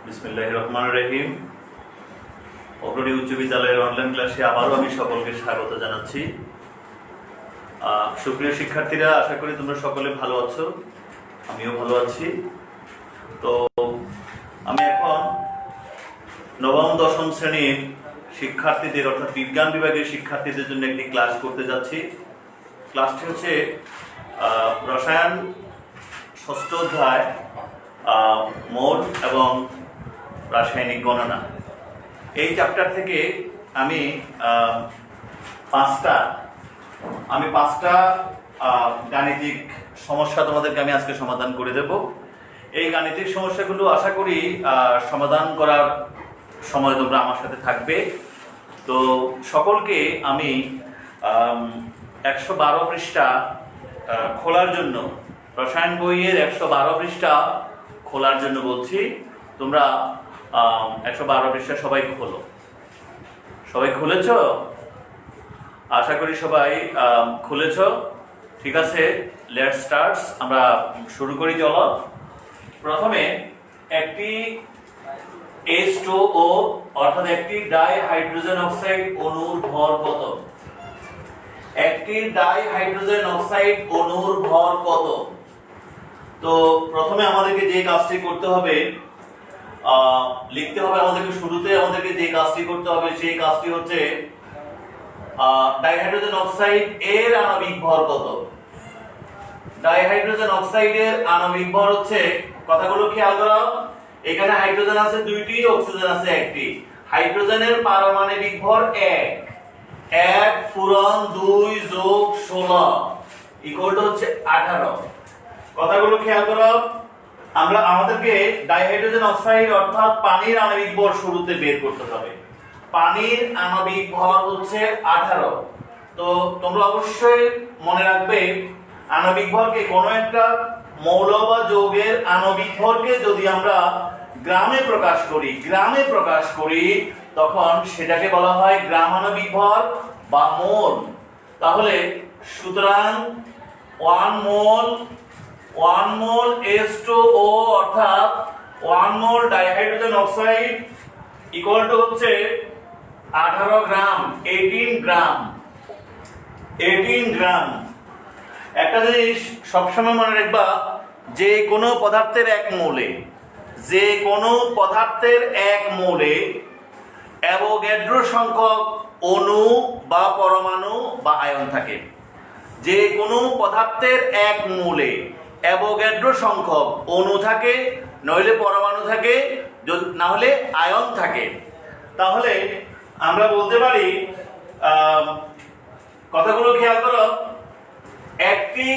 বিসমিল্লাহির রহমানির রহিম। অগ্রণী উচ্চ বিদ্যালয়ের অনলাইন ক্লাসে আবারও আমি সকলকে স্বাগত জানাচ্ছি। সুপ্রিয় শিক্ষার্থীরা, আশা করি তোমরা সকলে ভালো আছো, আমিও ভালো আছি। তো আমি এখন নবম দশম শ্রেণীর শিক্ষার্থীদের অর্থাৎ বিজ্ঞান বিভাগের শিক্ষার্থীদের জন্য একটি ক্লাস করতে যাচ্ছি। ক্লাসটি হচ্ছে রসায়ন ষষ্ঠ অধ্যায় মোল এবং রাসায়নিক গণনা। এই চ্যাপ্টার থেকে আমি পাঁচটা গাণিতিক সমস্যা তোমাদেরকে আমি আজকে সমাধান করে দেব। এই গাণিতিক সমস্যাগুলো আশা করি সমাধান করার সময় তোমরা আমার সাথে থাকবে। তো সকলকে আমি 112 পৃষ্ঠা খোলার জন্য, রসায়ন বইয়ের 112 পৃষ্ঠা খোলার জন্য বলছি। তোমরা 112 পৃষ্ঠা সবাই খোলো। সবাই খুলেছ? আশা করি সবাই খুলেছ। ঠিক আছে, লেটস স্টার্ট। আমরা শুরু করি। চলো, প্রথমে একটি H2O অর্থাৎ একটি ডাই হাইড্রোজেন অক্সাইড অণুর ভর কত? একটি ডাই হাইড্রোজেন অক্সাইড অণুর ভর কত? তো প্রথমে আমাদেরকে যে কাজটি করতে হবে, লিখতে হবে আমাদেরকে। শুরুতে আমাদেরকে যে কাজটি করতে হবে সেই কাজটি হচ্ছে ডাইহাইড্রোজেন অক্সাইড এর আণবিক ভর কত? ডাইহাইড্রোজেন অক্সাইডের আণবিক ভর হচ্ছে, কথাগুলো খেয়াল করো, এখানে হাইড্রোজেন আছে দুইটি, অক্সিজেন আছে একটি। হাইড্রোজেনের পারমাণবিক ভর 1 পূরণ 2 যোগ 16 ইকুয়াল টু হচ্ছে 18। কথাগুলো খেয়াল করো। আমাদেরকে ডাইহাইড্রোজেন অক্সাইড অর্থাৎ পানির আণবিক ভর শুরুতে বের করতে হবে। পানির আণবিক ভর হচ্ছে 18। তো তোমরা অবশ্যই মনে রাখবে, আণবিক ভরকে কোনো একটা মৌল বা যৌগের আণবিক ভরকে যদি আমরা গ্রামে প্রকাশ করি তখন সেটাকে বলা হয় গ্রাম আণবিক ভর বা মোল। তাহলে সুতরাং 1 মোল H2O অর্থাৎ 1 মোল ডাইহাইড্রোজেন অক্সাইড ইকুয়াল টু হচ্ছে 18 গ্রাম, 18 গ্রাম। একটা জিনিস সবসময় মনে রাখবা, যে কোনো পদার্থের এক মৌলে অ্যাভোগাড্রো সংখ্যক অণু বা পরমাণু বা আয়ন থাকে। যে কোনো পদার্থের এক মৌলে অ্যাভোগাড্রো সংখ্যক অণু থাকে, নইলে পরমাণু থাকে, না হলে আয়ন থাকে। তাহলে আমরা বলতে পারি, কথাগুলো খেয়াল করো, একটি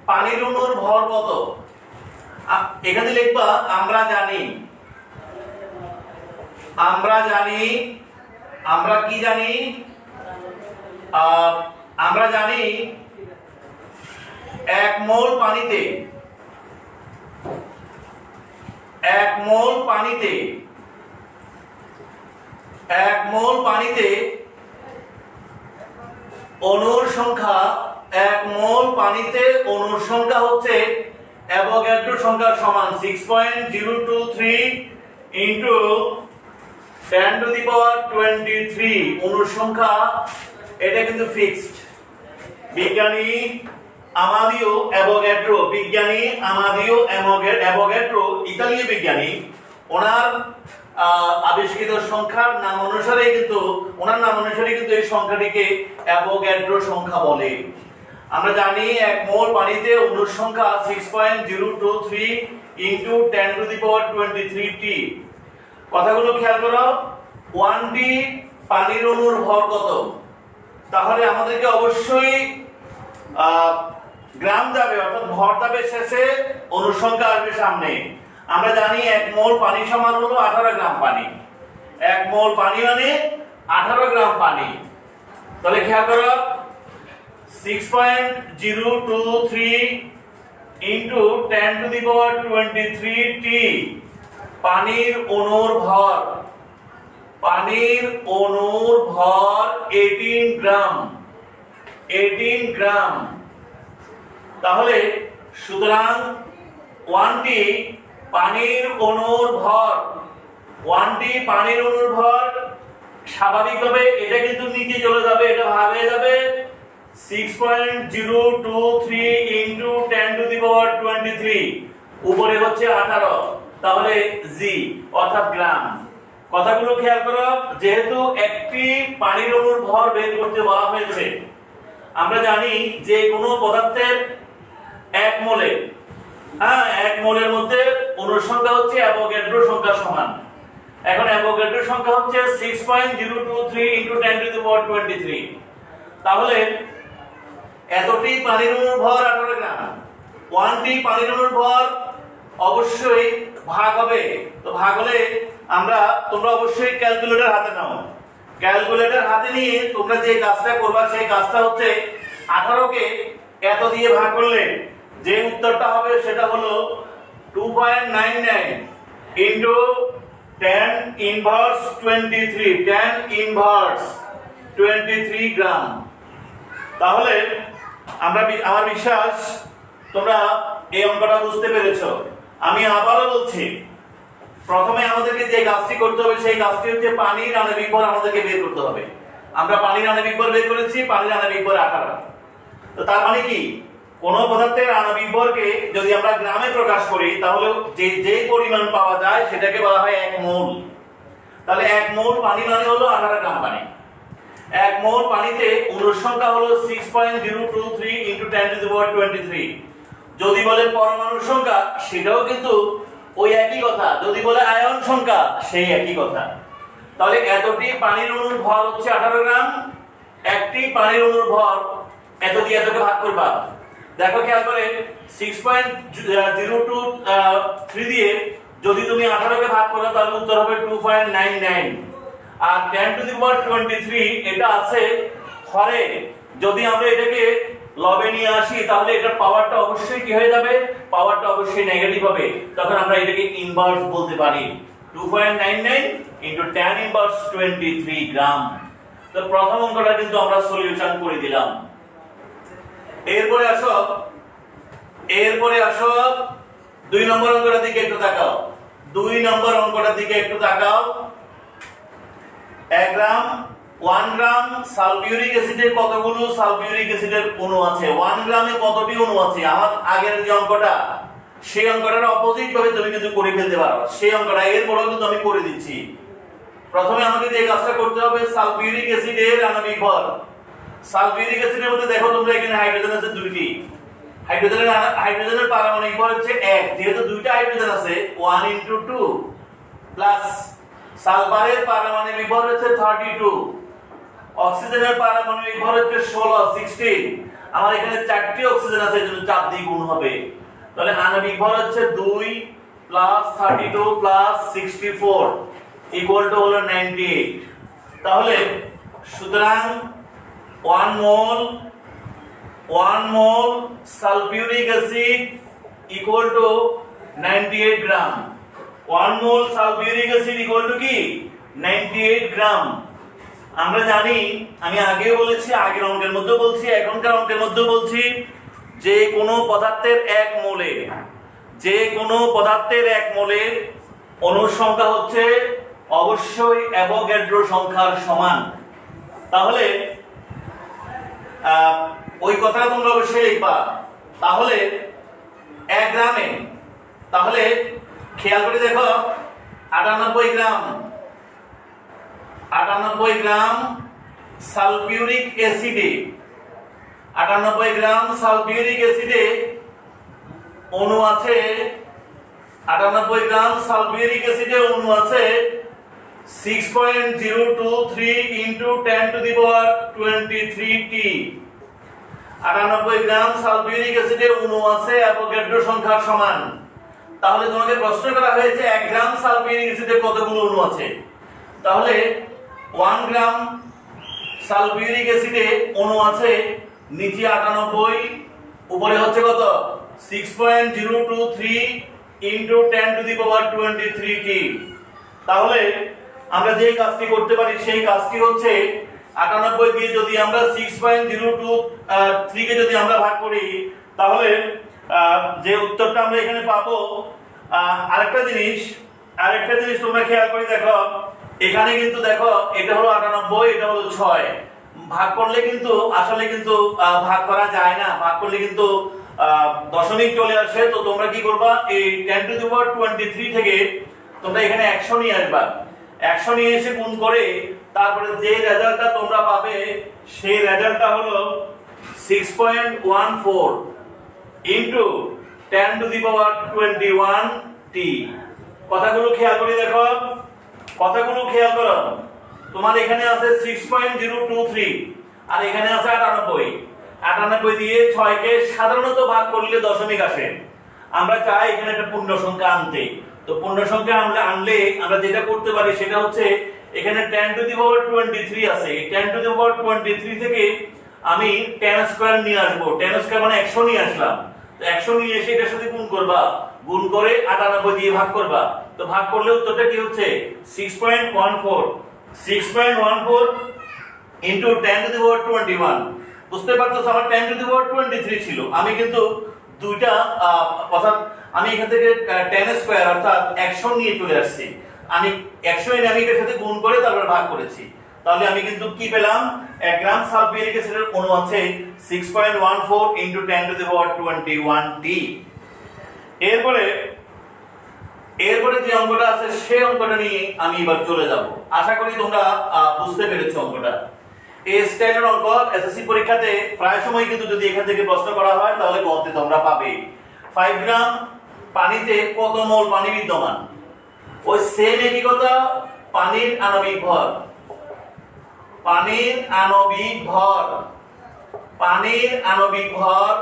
পানির অণুর ভর কত? এখানে লিখবা আমরা জানি। আমরা কি জানি? আমরা জানি 1 মোল পানিতে 1 মোল পানিতে অণুর সংখ্যা, 1 মোল পানিতে অণুর সংখ্যা হচ্ছে অ্যাভোগাড্রো সংখ্যার সমান 6.023 ইনটু 10⁻23 অণুর সংখ্যা। এটা কিন্তু ফিক্সড। বিজ্ঞানী আমাদিও অ্যাভোগাড্রো, ইতালীয় বিজ্ঞানী, ওনার আবিষ্কৃত সংখ্যার নাম অনুসারে কিন্তু এই সংখ্যাটিকে অ্যাভোগাড্রো সংখ্যা বলে। আমরা জানি 1 মোল পানিতে অণুর সংখ্যা 6.023 ইনটু 10⁻23 কথাগুলো খেয়াল করো। 1 পানির অণুর ভর কত? তাহলে আমাদেরকে অবশ্যই গ্রাম যাবে, অর্থাৎ ভর যাবে শেষে, অণুর সংখ্যা আসবে সামনে। আমরা জানি 1 মোল পানি সমান হলো 18 গ্রাম পানি। 1 মোল পানি মানে 18 গ্রাম পানি। তাহলে খেয়াল করো, 6.023 ইনটু 10⁻23 পানির অণুর ভর 18 গ্রাম। তাহলে সুতরাং 1 পানির অণুর ভর 1টি পানির অণুর ভর স্বাভাবিকভাবে এটা কিন্তু নিচে চলে যাবে, এটা ভাগ হয়ে যাবে 6.023 ইনটু 10 টু দি পাওয়ার 23, উপরে হচ্ছে 18, তাহলে জি অর্থাৎ গ্রাম। কথাগুলো খেয়াল করো, যেহেতু একটি পানির অণুর ভর বের করতে বলা হয়েছে, আমরা জানি যে কোনো পদার্থের 1 মোলে, হ্যাঁ 1 মোলের মধ্যে অণুর সংখ্যা হচ্ছে অ্যাভোগাড্রো সংখ্যা সমান। এখন অ্যাভোগাড্রো সংখ্যা হচ্ছে 6.023 ইনটু 10 টু দি পাওয়ার 23, তাহলে এতটি পানির অণুর ভর 18 গ্রাম। 1টি পানির অণুর ভর অবশ্যই ভাগ হবে, তো ভাগ হলে তোমরা অবশ্যই ক্যালকুলেটর হাতে নাও। ক্যালকুলেটর হাতে নিয়ে তোমরা যে কাজটা করবা সেই কাজটা হচ্ছে 18 কে এত দিয়ে ভাগ করলে যে উত্তরটা হবে সেটা হলো 2.99 ইনটু 10 ইনভার্স 23, 10 ইনভার্স 23 গ্রাম। তাহলে আমার বিশ্বাস তোমরা এই অঙ্কটা বুঝতে পেরেছো। আমি আবারও বলছি, প্রথমে আমাদেরকে যে কাজটি করতে হবে সেই কাজটি হচ্ছে পানির আণবিক ভর আমাদেরকে বের করতে হবে। আমরা পানির আণবিক ভর বের করেছি, পানির আণবিক ভর 18। তো তার মানে কি, কোন পদার্থের আণবিক ভরকে যদি আমরা গ্রামে প্রকাশ করি তাহলে যে পরিমাণ পাওয়া যায় সেটাকে বলা হয় 1 মোল। তাহলে 1 মোল পানি মানে হলো 18 গ্রাম পানি। 1 মোল পানিতে অণুর সংখ্যা হলো 6.023 ইনটু 10 টু দি পাওয়ার 23। যদি বলে পরমাণুর সংখ্যা সেটাও কিন্তু ওই একই কথা, যদি বলে আয়ন সংখ্যা সেই একই কথা। তাহলে এতটি পানির অণুর ভর হচ্ছে 18 গ্রাম। একটি পানির অণুর ভর এত দিয়ে এতকে ভাগ করবা। দেখো খেয়াল করে 6.023 দিয়ে যদি তুমি 18 কে ভাগ করো তাহলে উত্তর হবে 2.99। আর 10 টু দি পাওয়ার 23 এটা আছে হরে, যদি আমরা এটাকে লবে নিয়ে আসি তাহলে এটার পাওয়ারটা অবশ্যই কি হয়ে যাবে, পাওয়ারটা অবশ্যই নেগেটিভ হবে। তখন আমরা এটাকে ইনভার্স বলতে পারি, 2.99 ইনটু 10 ইনভার্স 23 গ্রাম। তো প্রথম অঙ্কটা কিন্তু আমরা সলিউশন করে দিলাম। এরপরে আসো 2 নম্বর অঙ্কটার দিকে একটু তাকাও। 2 নম্বর অঙ্কটার দিকে একটু তাকাও। 1 গ্রাম সালফিউরিক অ্যাসিডের কতগুলো সালফিউরিক অ্যাসিডের অণু আছে? 1 গ্রামে কতটি অণু আছে? আমার আগের যে অঙ্কটা সেই অঙ্কটার অপোজিট ভাবে তুমি কিন্তু করে ফেলতে পারো। সেই অঙ্কটা এরপরেও কিন্তু আমি করে দিচ্ছি। প্রথমে আমাকে যে কাজটা করতে হবে, সালফিউরিক অ্যাসিডের আণবিক ভর। সালফিউরিক অ্যাসিডের মধ্যে দেখো তোমরা এখানে হাইড্রোজেন আছে 2টি। হাইড্রোজেনের পারমাণবিক ভর হচ্ছে 1, যেহেতু 2টা হাইড্রোজেন আছে 1 ইনটু 2 প্লাস সালফারের পারমাণবিক ভর হচ্ছে 32, অক্সিজেনের পারমাণবিক ভর হচ্ছে 16। আমার এখানে 4টি অক্সিজেন আছে এজন্য 4 দিয়ে গুণ হবে। তাহলে আণবিক ভর হচ্ছে 2 প্লাস 32 প্লাস 64 ইকুয়াল টু হলো 98। তাহলে সুতরাং 1 mole sulphuric acid equal to 98 gram. 1 mole sulphuric acid equal to কি 98 গ্রাম। আমরা জানি, আমি আগেও বলেছি, আগের অঙ্কের মধ্যে বলছি, এখনকার অঙ্কের মধ্যে বলছি, যে কোনো পদার্থের 1 মোলের অণুর সংখ্যা হচ্ছে অবশ্যই অ্যাভোগাড্রো সংখ্যার সমান। তাহলে ওই কথাটা তোমরা অবশ্যই লিখবা। তাহলে 1 গ্রামে, তাহলে খেয়াল করে দেখো 98 গ্রাম সালফিউরিক অ্যাসিডে 98 গ্রাম সালফিউরিক অ্যাসিডে অণু আছে 98 গ্রাম সালফিউরিক অ্যাসিডে অণু আছে 6.023 into 10 to the power 23t। 98 gram sulphuric অ্যাসিডে অণু আছে অ্যাভোগাড্রো সংখ্যার সমান। তাহলে তোমাকে প্রশ্ন করা হয়েছে 1 গ্রাম সালফিউরিক অ্যাসিডে কতগুলো অণু আছে? তাহলে 1 গ্রাম সালফিউরিক অ্যাসিডে অণু আছে নিচে 98, উপরে হচ্ছে কত 6.023 into 10 to the power 23t। তাহলে আমরা যে কাজটি করতে পারি সেই কাজটি হচ্ছে 98 দিয়ে যদি আমরা 6.023 কে যদি আমরা ভাগ করি তাহলে যে উত্তরটা আমরা এখানে পাবো, আরেকটা জিনিস আরেকটা জিনিস তোমরা খেয়াল করে দেখো, এখানে কিন্তু দেখো এটা হলো 98, এটা হলো 6, ভাগ করলে কিন্তু আসলে কিন্তু ভাগ করা যায় না, ভাগ করলে কিন্তু দশমিক চলে আসে। তো তোমরা কি করবা, এই 10 টু দি পাওয়ার 23 থেকে তোমরা এখানে 100 নিয়ে আসবা, 100 নিয়ে এসে গুণ করে তারপরে যে রেজাল্টটা তোমরা পাবে সেই রেজাল্টটা হলো 6.14 ইনটু 10 টু দি পাওয়ার 21 টি। কথাগুলো খেয়াল করে দেখো, কথাগুলো খেয়াল করো। তোমার এখানে আছে 6.023 আর এখানে আছে 98, 98 দিয়ে 6 কে সাধারণত ভাগ করলে দশমিক আসে। আমরা চাই এখানে একটা পূর্ণ সংখ্যা আনতে, তো পূর্ণ সংখ্যা আমরা আনলে আমরা যেটা করতে পারি সেটা হচ্ছে এখানে 10 টু দি পাওয়ার 23 আছে, 10 টু দি পাওয়ার 23 থেকে আমি 10 স্কয়ার নিয়ে আসবো, 10 স্কয়ার মানে 100 নিয়ে আসলাম। তো 100 নিয়ে এসে এটার সাথে গুণ করবা, গুণ করে 98 দিয়ে ভাগ করবা। তো ভাগ করলে উত্তরটা কি হচ্ছে 6.14 ইনটু 10 টু দি পাওয়ার 21। বুঝতে পারছো, আমার 10 টু দি পাওয়ার 23 ছিল, আমি কিন্তু দুইটা অর্থাৎ আমি এখান থেকে 10 স্কয়ার অর্থাৎ 100 নিয়ে চলে আসছি, আমি 100 এনে আমি এর সাথে গুণ করে তারপর ভাগ করেছি। তাহলে আমি কিন্তু কি পেলাম, 1 গ্রাম সালফিউরিক অ্যাসিডের অণু আছে 6.14 ইনটু 10 টু দি পাওয়ার 21 টি। এরপরে যে অঙ্কটা আছে সেই অঙ্কটা নিয়ে আমি এবার চলে যাব। আশা করি তোমরা বুঝতে পেরেছো অঙ্কটা। এই স্টাইলের অঙ্ক এসএসসি পরীক্ষাতে প্রায় সময় কিন্তু যদি এখান থেকে প্রশ্ন করা হয় তাহলে গতে তোমরা পাবে। 5 গ্রাম পানিতে কত মোল পানি বিদ্যমান, ওই সেম একই কথা, পানির আণবিক ভর, পানির আণবিক ভর, পানির আণবিক ভর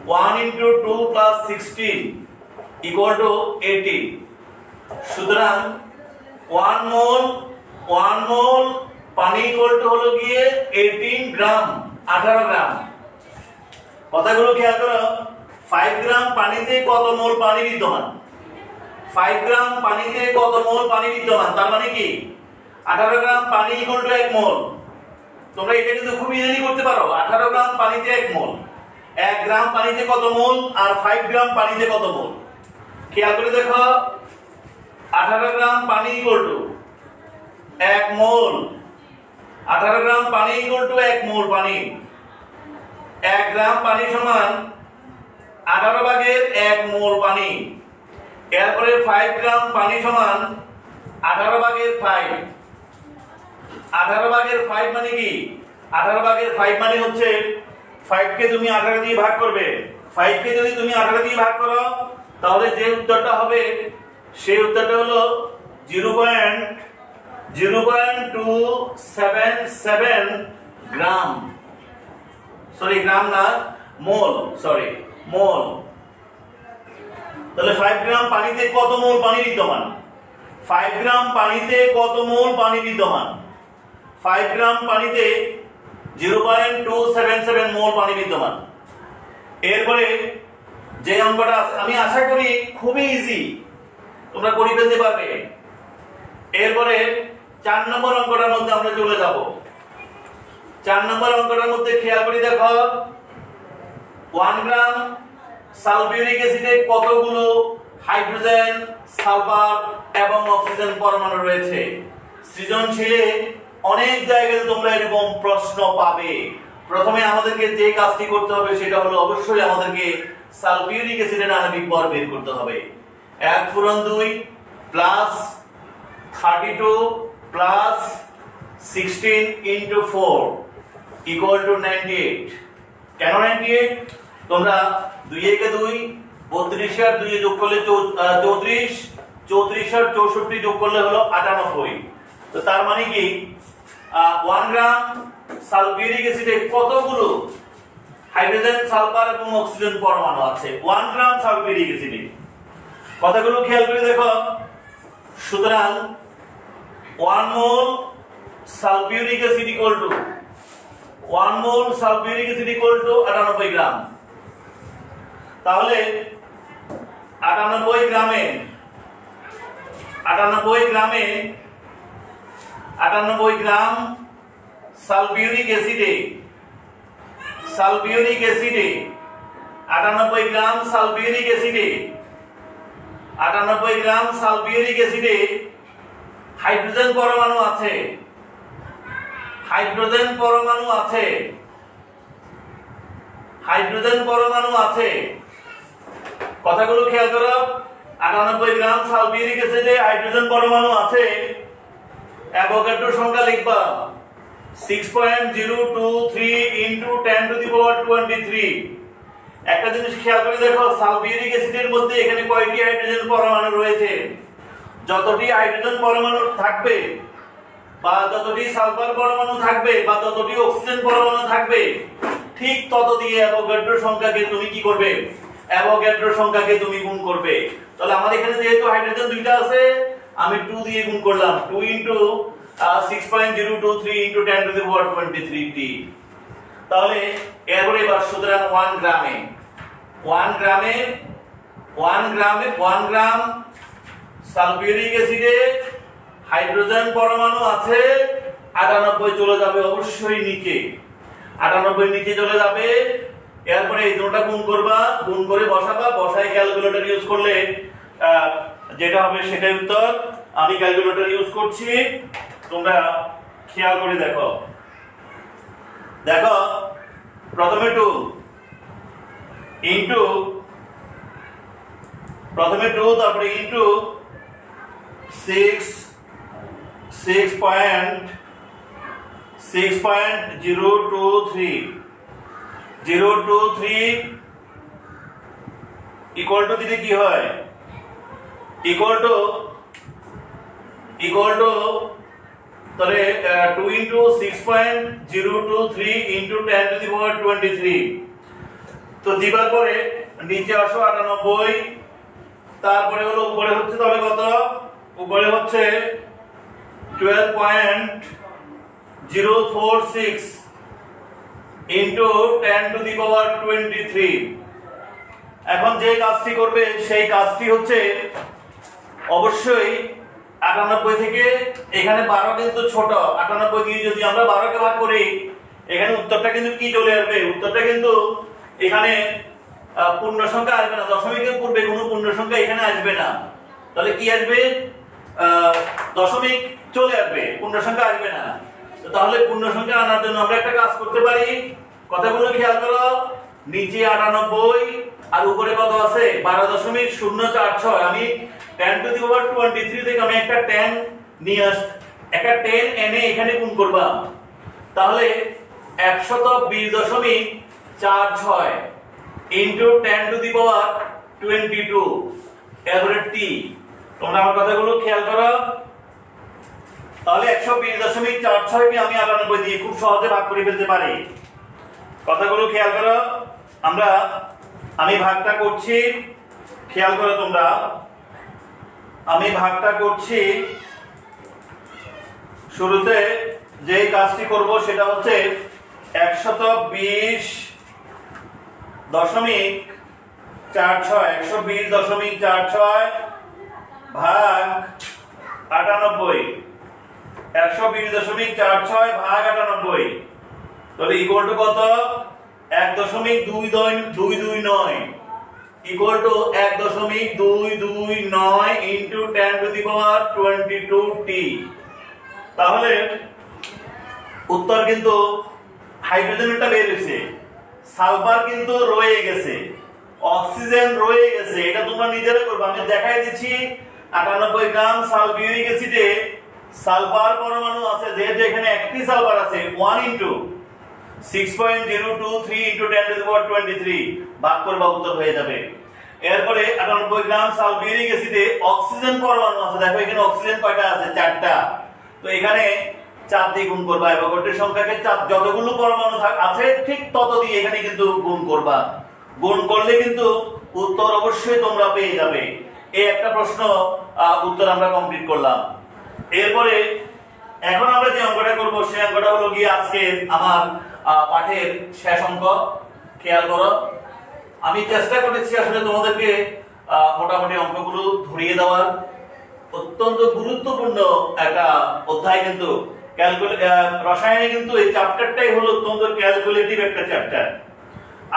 1 into 2 plus 16 equal to 80। সুতরাং 1 মোল পানি ইকুয়াল টু হলো গিয়ে 18 গ্রাম, 18 গ্রাম। কথাগুলো খেয়াল করো, 5 গ্রাম পানিতে কত মোল পানি বিদ্যমান, 5 গ্রাম পানিতে কত মোল পানি বিদ্যমান, তার মানে কি 18 গ্রাম পানি ইকুয়াল টু 1 মোল। তোমরা এটা কিন্তু খুব ইজিলি করতে পারো, 18 গ্রাম পানিতে 1 মোল, 1 গ্রাম পানিতে কত মোল আর 5 গ্রাম পানিতে কত মোল। খেয়াল করে দেখো, 18 গ্রাম পানি ইকুয়াল টু 1 মোল, 18 গ্রাম পানি ইকুয়াল টু 1 মোল পানি, 1 গ্রাম পানি সমান 18 ভাগের 1 মোল পানি। এরপরে 5 গ্রাম পানি সমান 18 ভাগের 5, 18 ভাগের 5 মানে কি, 18 ভাগের 5 মানে হচ্ছে 5 কে তুমি 18 দিয়ে ভাগ করবে, 5 কে যদি তুমি 18 দিয়ে ভাগ করো তাহলে যে উত্তরটা হবে সেই উত্তরটা হলো 0.277 গ্রাম, সরি গ্রাম না মোল, সরি মোল। তাহলে 5 গ্রাম পানিতে কত মোল পানি বিদ্যমান, 5 গ্রাম পানিতে কত মোল পানি বিদ্যমান, 5 গ্রাম পানিতে 0.277 মোল পানি বিদ্যমান। এরপরে যে অঙ্কটা আছে আমি আশা করি খুবই ইজি, তোমরা করে ফেলতে পারবে। এরপরে 4 নম্বর অঙ্কটার মধ্যে আমরা চলে যাব। 4 নম্বর অঙ্কটার মধ্যে খেয়াল করে দেখো, 1 গ্রাম সালফিউরিক অ্যাসিডে কতগুলো হাইড্রোজেন, সালফার এবং অক্সিজেন পরমাণু রয়েছে। সৃজনশীলে অনেক জায়গায় তোমরা এরকম প্রশ্ন পাবে। প্রথমে আমাদেরকে যে কাজটি করতে হবে সেটা হলো অবশ্যই আমাদেরকে সালফিউরিক অ্যাসিডের আণবিক ভর বের করতে হবে। 1 পূরণ 2 plus 32 plus 16 into 4 equal to 98। কেন 98? তোমরা 2 একে 2, 32 আর 2 যোগ করলে 34, 34 আর 64 যোগ করলে হলো 98। তো তার মানে কি 1 গ্রাম সালফিউরিক অ্যাসিডে কতগুলো হাইড্রোজেন, সালফার এবং অক্সিজেন পরমাণু আছে 1 গ্রাম সালফিউরিক অ্যাসিডে। কথাগুলো খেয়াল করে দেখো। সুতরাং 1 mole sulphuric acid equal to 1 mole sulphuric acid equal to 98 gram. তাহলে 98 গ্রামে 98 গ্রাম সালফিউরিক অ্যাসিডে 98 গ্রাম সালফিউরিক অ্যাসিডে 98 গ্রাম সালফিউরিক অ্যাসিডে হাইড্রোজেন পরমাণু আছে, হাইড্রোজেন পরমাণু আছে, হাইড্রোজেন পরমাণু আছে। কথাগুলো খেয়াল করো। 98 গ্রাম সালফিউরিক অ্যাসিডে হাইড্রোজেন পরমাণু আছে। অ্যাভোগাড্রো সংখ্যা লিখবা 6.023 × 10⁻23। একটা জিনিস খেয়াল করে দেখো, সালফিউরিক অ্যাসিডের মধ্যে এখানে কয়টি হাইড্রোজেন পরমাণু রয়েছে? যতটি হাইড্রোজেন পরমাণু থাকবে বা যতটি সালফার পরমাণু থাকবে বা যতটি অক্সিজেন পরমাণু থাকবে, ঠিক তত দিয়ে অ্যাভোগাড্রো সংখ্যাকে তুমি কি করবে? অ্যাভোগাড্রো সংখ্যাকে তুমি গুণ করবে। তাহলে আমার এখানে যেহেতু হাইড্রোজেন দুইটা আছে, আমি 2 দিয়ে গুণ করলাম। 2 × 6.023 × 10⁻23t। তাহলে এরপরে এবার সুতরাং 1 গ্রামে 1 গ্রাম সালফিউরিক অ্যাসিডে হাইড্রোজেন পরমাণু আছে। 98 চলে যাবে অবশ্যই নিচে, 98 নিচে চলে যাবে। এরপরে এই দুটোটা গুণ করবা, গুণ করে বসাবা, বসাই ক্যালকুলেটর ইউজ করলে যেটা হবে সেটাই উত্তর। আমি ক্যালকুলেটর ইউজ করছি, তোমরা খেয়াল করে দেখো। দেখো প্রথমে 2 তারপরে ইনটু 6.023 ইকুয়াল টু দিলে কি হয়? ইকুয়াল টু তাহলে 2 × 6.023 × 10⁻23। তো দিবার পরে নিচে আসো 98, তারপরে হলো উপরে হচ্ছে, তাহলে কত? উপরে হচ্ছে 12.046 × 10⁻23। এখন যে কাজটি করবে সেই কাজটি হচ্ছে অবশ্যই 98 থেকে এখানে 12 কিন্তু ছোট, 98 দিয়ে যদি আমরা 12 কে ভাগ করি, এখানে উত্তরটা কিন্তু কি চলে আসবে? উত্তরটা কিন্তু এখানে পূর্ণ সংখ্যা আসবে না, দশমিকের পূর্বে কোনো পূর্ণ সংখ্যা এখানে আসবে না। তাহলে কি আসবে? দশমিক চলে আসবে, পূর্ণ সংখ্যা আসবে না। তো তাহলে পূর্ণ সংখ্যা আনার জন্য আমরা একটা কাজ করতে পারি। কথাগুলো খেয়াল করো। নিচে 98 আর উপরে কত আছে? 12.046। আমি 10⁻23 থেকে আমি একটা 10 নিয়ে একটা 10 এনে এখানে গুণ করবা, তাহলে 120.46 × 10⁻22 এরপরে t। তোমরা আমার কথাগুলো খেয়াল করো। তাহলে 120.46 কে আমি 98 দিয়ে খুব সহজে ভাগ করে ফেলতে পারি। কথাগুলো খেয়াল করো। আমি ভাগটা করছি, খেয়াল করো তোমরা। আমি ভাগটা করছি, শুরুতে যে কাজটি করব সেটা হচ্ছে 120.46 ভাগ 98, 120.46 ভাগ 98, তাহলে ইকুয়াল টু কত? 1.229 ইকুয়াল টু 1.229 × 10⁻22t। তাহলে উত্তর কিন্তু হাইড্রোজেনটা বের হয়েছে, সালফার কিন্তু রয়ে গেছে, অক্সিজেন রয়ে গেছে। এটা তোমরা নিজেরা করবে, আমি দেখাই দিচ্ছি। 98 গ্রাম সালফিউরিক অ্যাসিডে সালফার পরমাণু আছে, যেহেতু এখানে একটি সালফার আছে, 1 × 6.023 × 10⁻23 ভাগ করবা, উত্তর হয়ে যাবে। এরপরে 98 গ্রাম সালফিউরিক অ্যাসিডে অক্সিজেন পরমাণু আছে। দেখো এখানে অক্সিজেন কয়টা আছে? 4টা। তো এখানে 4 দিয়ে গুণ করবা, অ্যাভোগাড্রো সংখ্যাকে যতগুলো পরমাণু আছে ঠিক তত দিয়ে এখানে কিন্তু গুণ করবা। গুণ করলে কিন্তু উত্তর অবশ্যই তোমরা পেয়ে যাবে। এই একটা প্রশ্ন উত্তর আমরা কমপ্লিট করলাম। এরপরে এখন আমরা যে অঙ্কটা করব সেই অঙ্কটা হলো গিয়ে আজকে আমার পাঠের শেষ অঙ্ক। খেয়াল করো, আমি চেষ্টা করেছি আসলে তোমাদেরকে মোটামুটি অঙ্কগুলো ধরিয়ে দেওয়ার। অত্যন্ত গুরুত্বপূর্ণ একটা অধ্যায় কিন্তু রসায়নে, কিন্তু এই চ্যাপ্টারটাই হলো অত্যন্ত ক্যালকুলেটিভ একটা চ্যাপ্টার।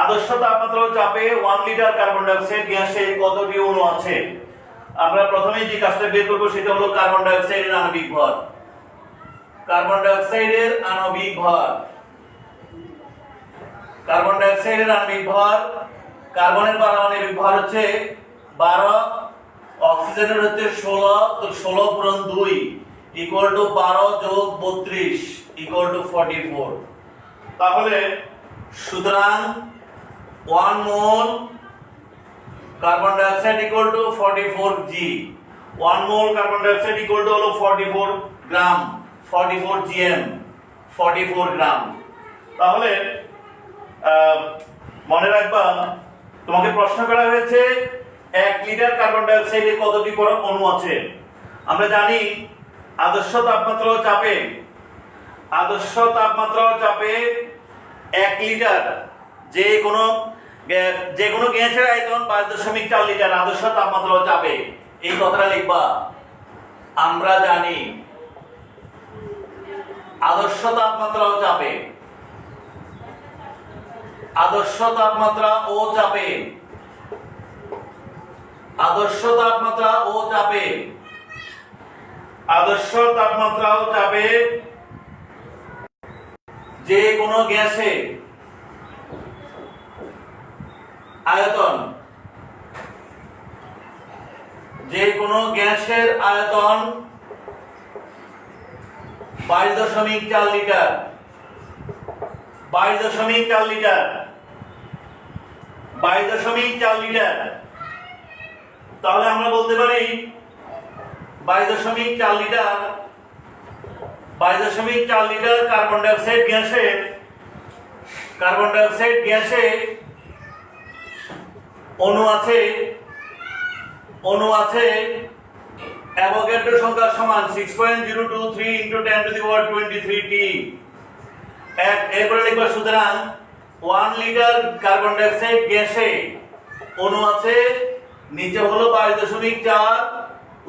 আদর্শ তাপমাত্রা চাপে 1 লিটার কার্বন ডাই অক্সাইড গ্যাসে কতটি অণু আছে? আমরা প্রথমেই যে কাজটা বের করব সেটা হলো কার্বন ডাই অক্সাইডের আণবিক ভর। কার্বন ডাই অক্সাইডের আণবিক ভর, কার্বন ডাই অক্সাইডের আণবিক ভর, কার্বনের পারমাণবিক ভর হচ্ছে 12, অক্সিজেনের হচ্ছে 16, তো 16 পূরণ 2 ইকুয়াল টু 12 যোগ 32 ইকুয়াল টু 44। তাহলে সুতরাং 1 mole carbon dioxide equal to 44 g. 1 mole carbon dioxide equal to হলো 44 গ্রাম, 44 জিএম, 44 গ্রাম। তাহলে মনে রাখবা তোমাকে প্রশ্ন করা হয়েছে 1 লিটার কার্বন ডাই অক্সাইডে কতটি অণু আছে। আমরা জানি আদর্শ তাপমাত্রা ও চাপে, আদর্শ তাপমাত্রা ও চাপে 1 লিটার যে কোনো গ্যাসের আয়তন 5.4 লিটার আদর্শ তাপমাত্রা ও চাপে। এই কথাটা লিখবা। আমরা জানি আদর্শ তাপমাত্রা ও চাপে, আদর্শ তাপমাত্রা ও চাপে, আদর্শ তাপমাত্রা ও চাপে, আদর্শ তাপমাত্রা ও চাপে যে কোনো গ্যাসে আয়তন, যে কোনো গ্যাসের আয়তন 22.4 লিটার, 22.4 লিটার, 22.4 লিটার। তাহলে আমরা বলতে পারি 22.4 litre, 22.4 litre carbon die oxide গ্যাসে, কার্বন ডাই অক্সাইড গ্যাসে অণু আছে, অণু আছে অ্যাভোগাড্রো সংখ্যা সমান 6.023 × 10⁻23 টি। এরপরে লিখবা সুতরাং 1 লিটার কার্বন ডাই অক্সাইড গ্যাসে অণু আছে, নিচে হলো 22.4,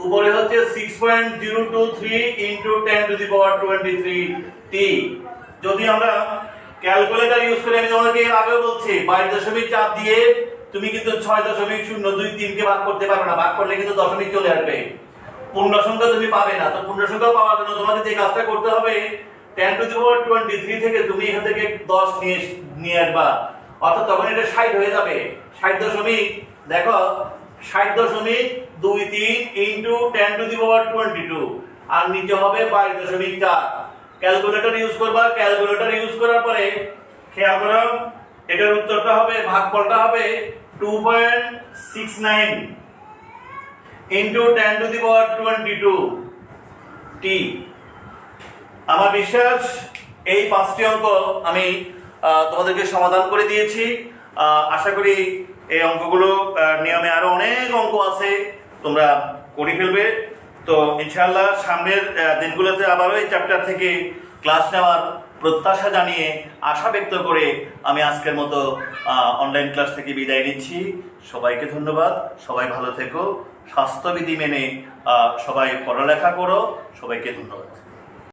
উপরে হচ্ছে 6.023 × 10⁻23 টি। যদি আমরা ক্যালকুলেটর ইউজ করি, আমি তোমাদেরকে আগে বলছি 22.4 দিয়ে তুমি কিন্তু 6.023 কে ভাগ করতে পারবে না, ভাগ করলে কিন্তু দশমিক চলে আসবে, পূর্ণ সংখ্যা তুমি পাবে না। তো পূর্ণ সংখ্যা পাওয়ার জন্য তোমাকে যে কাজটা করতে হবে 10⁻23 থেকে তুমি এখান থেকে 10 নিয়ে আসবা, অর্থাৎ তখন এটা 60 হয়ে যাবে। 60 দেখো 60.23 × 10⁻22 আর নিচে হবে 22.4। ক্যালকুলেটর ইউজ করবা, ক্যালকুলেটর ইউজ করার পরে খেয়াল করো এটার উত্তরটা হবে, ভাগফলটা হবে 2.69 × 10⁻22 টি। আমার বিশ্বাস এই 5টি অঙ্ক আমি তোমাদেরকে সমাধান করে দিয়েছি। আশা করি এই অঙ্কগুলো নিয়মে আরো অনেক অঙ্ক আছে, তোমরা করে ফেলবে। তো ইনশাআল্লাহ সামনের দিনগুলোতে আবারও এই চ্যাপ্টার থেকে ক্লাস নেওয়ার প্রত্যাশা জানিয়ে, আশা ব্যক্ত করে আমি আজকের মতো অনলাইন ক্লাস থেকে বিদায় নিচ্ছি। সবাইকে ধন্যবাদ, সবাই ভালো থেকো, স্বাস্থ্যবিধি মেনে সবাই পড়ালেখা করো, সবাইকে ধন্যবাদ।